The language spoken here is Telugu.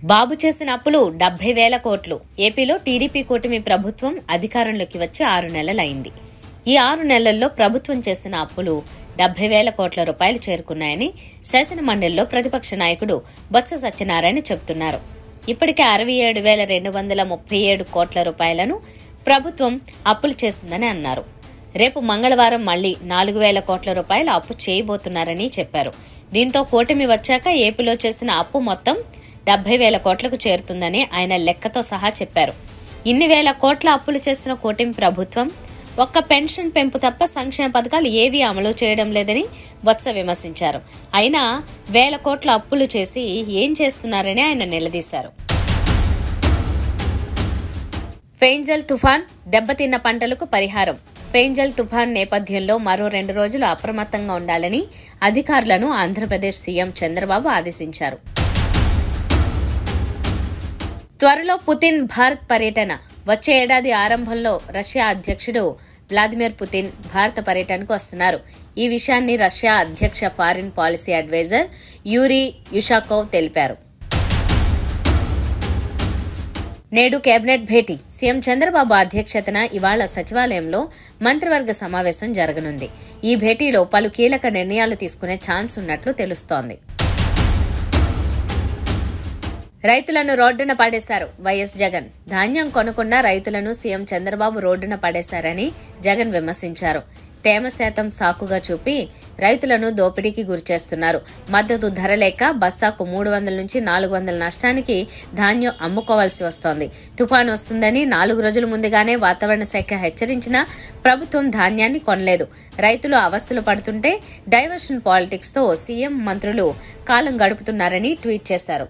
బాబు చేసిన అప్పులు 70,000 కోట్లు. ఏపీలో టీడీపీ కూటమి ప్రభుత్వం అధికారంలోకి వచ్చి 6 నెలలైంది. ఈ 6 నెలల్లో ప్రభుత్వం చేసిన అప్పులు 70,000 కోట్ల రూపాయలు చేరుకున్నాయని శాసన మండలిలో ప్రతిపక్ష నాయకుడు బొత్స సత్యనారాయణ చెబుతున్నారు. ఇప్పటికే 67,237 కోట్ల రూపాయలను ప్రభుత్వం అప్పులు చేసిందని అన్నారు. రేపు మంగళవారం మళ్లీ 4,000 కోట్ల రూపాయల అప్పు చేయబోతున్నారని చెప్పారు. దీంతో కూటమి వచ్చాక ఏపీలో చేసిన అప్పు మొత్తం 70,000 కోట్లకు చేరుతుందని ఆయన లెక్కతో సహా చెప్పారు. ఇన్ని వేల కోట్ల అప్పులు చేస్తున్న కూటమి ప్రభుత్వం ఒక్క పెన్షన్ పెంపు తప్ప సంక్షేమ పథకాలు ఏవీ అమలు చేయడం లేదని బొత్స విమర్శించారు. అయినా 1,000 కోట్ల అప్పులు చేసి ఏం చేస్తున్నారని ఆయన నిలదీశారు. ఫెంజల్ తుఫాన్ దెబ్బతిన్న పంటలకు పరిహారం. ఫెంజల్ తుఫాన్ నేపథ్యంలో మరో 2 రోజులు అప్రమత్తంగా ఉండాలని అధికారులను ఆంధ్రప్రదేశ్ సీఎం చంద్రబాబు ఆదేశించారు. త్వరలో పుతిన్ భారత్ పర్యటన. వచ్చే ఏడాది ఆరంభంలో రష్యా అధ్యక్షుడు వ్లాదిమిర్ పుతిన్ భారత పర్యటనకు వస్తున్నారు. ఈ విషయాన్ని రష్యా అధ్యక్ష ఫారిన్ పాలసీ అడ్వైజర్ యూరీ యుషాకోవ్ తెలిపారు. నేడు కేబినెట్ భేటీ. సీఎం చంద్రబాబు అధ్యక్షతన ఇవాళ సచివాలయంలో మంత్రివర్గ సమావేశం జరగనుంది. ఈ భేటీలో పలు కీలక నిర్ణయాలు తీసుకునే ఛాన్స్ ఉన్నట్లు తెలుస్తోంది. రైతులను రోడ్డున పడేశారు వైఎస్ జగన్. ధాన్యం కొనకుండా రైతులను సీఎం చంద్రబాబు రోడ్డున పడేశారని జగన్ విమర్శించారు. తేమ శాతం సాకుగా చూపి రైతులను దోపిడీకి గురిచేస్తున్నారు. మద్దతు ధర లేక బస్తాకు 300 నుంచి 400 నష్టానికి ధాన్యం అమ్ముకోవాల్సి వస్తోంది. తుఫాను వస్తుందని 4 రోజుల ముందుగానే వాతావరణ శాఖ హెచ్చరించినా ప్రభుత్వం ధాన్యాన్ని కొనలేదు. రైతులు అవస్థలు పడుతుంటే డైవర్షన్ పాలిటిక్స్ తో సీఎం మంత్రులు కాలం గడుపుతున్నారని ట్వీట్ చేశారు.